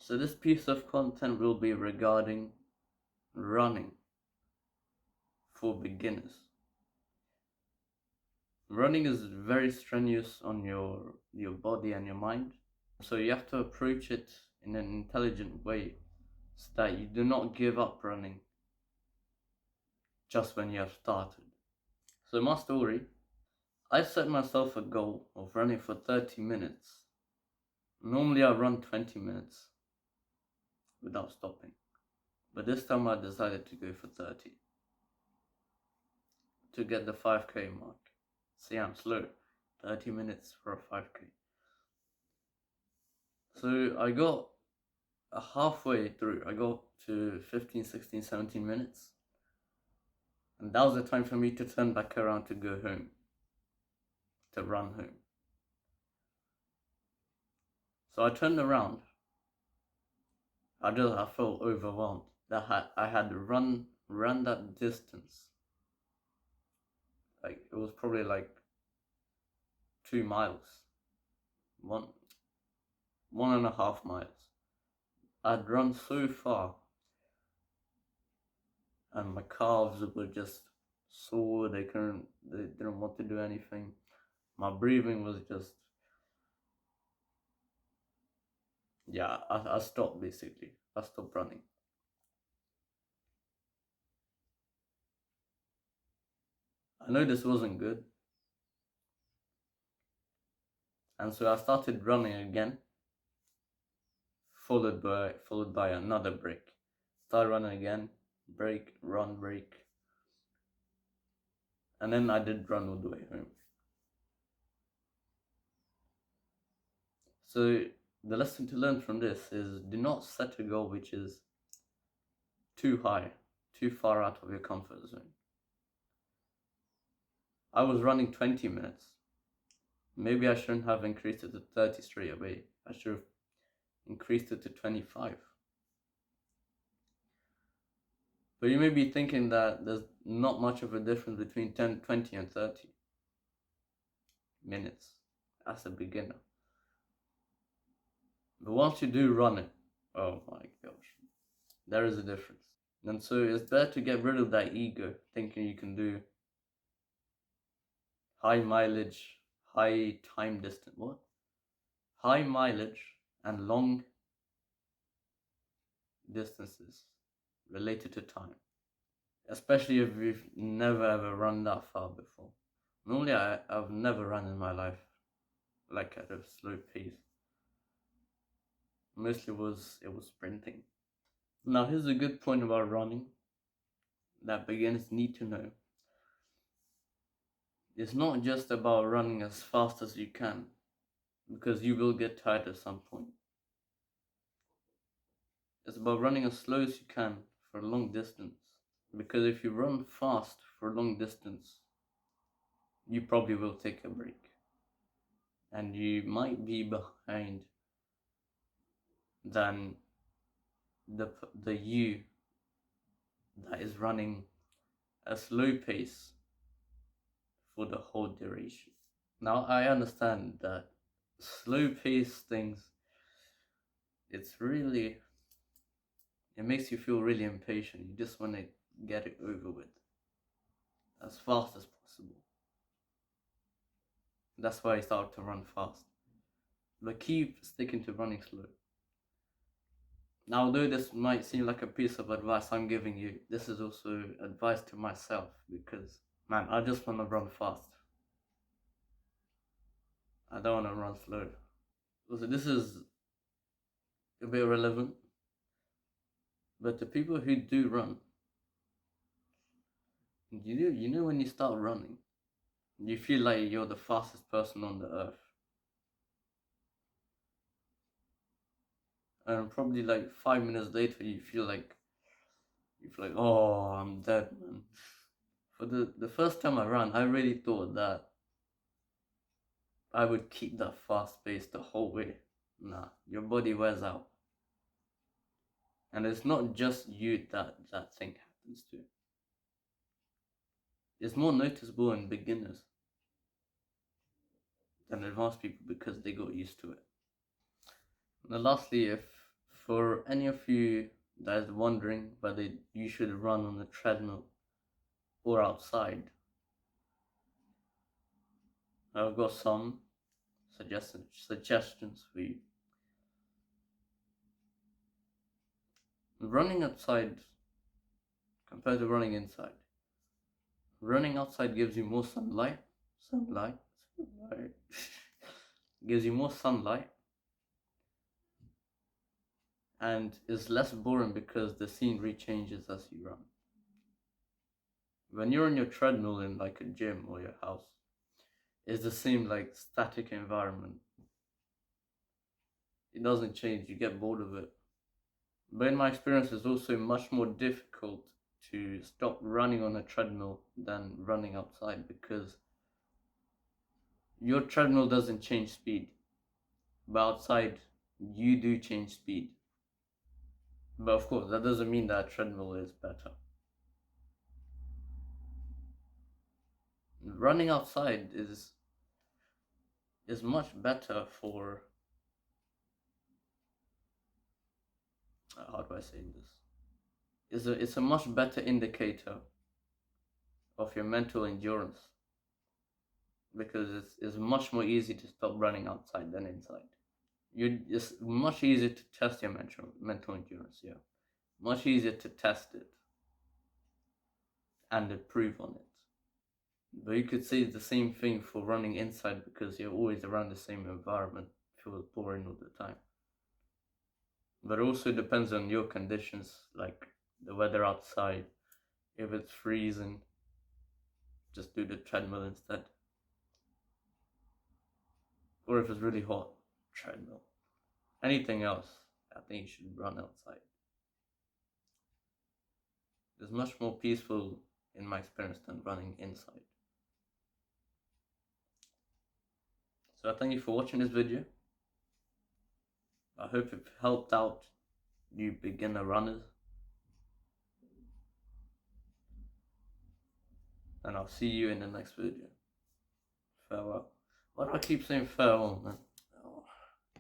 So this piece of content will be regarding running for beginners. Running is very strenuous on your body and your mind. So you have to approach it in an intelligent way so that you do not give up running just when you have started. So my story, I set myself a goal of running for 30 minutes. Normally I run 20 minutes without stopping. But this time I decided to go for 30 to get the 5k mark. See, I'm slow. 30 minutes for a 5k. So I got halfway through. I got to 15, 16, 17 minutes. And that was the time for me to turn back around to go home. To run home. So I turned around. I felt overwhelmed that I had run that distance. Like, it was probably like 2 miles. 1.5 miles. I'd run so far and my calves were just sore. They didn't want to do anything. My breathing was just, yeah, I stopped basically. I stopped running. I know this wasn't good. And so I started running again, followed by another break. Start running again, break, run, break. And then I did run all the way home. So the lesson to learn from this is, do not set a goal which is too high, too far out of your comfort zone. I was running 20 minutes. Maybe I shouldn't have increased it to 30 straight away. I should have increased it to 25. But you may be thinking that there's not much of a difference between 10, 20 and 30 minutes as a beginner. But once you do run it, oh my gosh, there is a difference. And so it's better to get rid of that ego, thinking you can do high mileage, high time distance, high mileage and long distances related to time, especially if you've never ever run that far before. Normally I've never run in my life like at a slow pace. Mostly it was sprinting. Now here's a good point about running that beginners need to know. It's not just about running as fast as you can, because you will get tired at some point. It's about running as slow as you can for a long distance, because if you run fast for a long distance, you probably will take a break and you might be behind than the you that is running a slow pace for the whole duration. Now I understand that slow pace things, it makes you feel really impatient. You just want to get it over with as fast as possible. That's why I start to run fast. But keep sticking to running slow. Now, although this might seem like a piece of advice I'm giving you, this is also advice to myself, because, man, I just want to run fast. I don't want to run slow. So this is a bit irrelevant, but the people who do run, you know when you start running, you feel like you're the fastest person on the earth. And probably like 5 minutes later, you feel like, oh, I'm dead, man. For the first time I ran, I really thought that I would keep that fast pace the whole way. Nah, your body wears out. And it's not just you that thing happens to. It's more noticeable in beginners than advanced people because they got used to it. And lastly, if For any of you that is wondering whether you should run on a treadmill or outside, I've got some suggestions for you. Running outside compared to running inside. Running outside gives you more sunlight. Gives you more sunlight and is less boring because the scenery changes as you run. When you're on your treadmill in like a gym or your house, it's the same like static environment. It doesn't change, you get bored of it. But in my experience, it's also much more difficult to stop running on a treadmill than running outside, because your treadmill doesn't change speed, but outside you do change speed. But of course, that doesn't mean that a treadmill is better. Running outside is much better for, how do I say this? It's a much better indicator of your mental endurance, because it's much more easy to stop running outside than inside. It's much easier to test your mental endurance, yeah. Much easier to test it and improve on it. But you could say the same thing for running inside, because you're always around the same environment, feels boring all the time. But it also depends on your conditions, like the weather outside. If it's freezing, just do the treadmill instead. Or if it's really hot, treadmill. Anything else, I think you should run outside. It's much more peaceful in my experience than running inside. So I thank you for watching this video. I hope it helped out you beginner runners. And I'll see you in the next video. Farewell. Why do I keep saying farewell, man?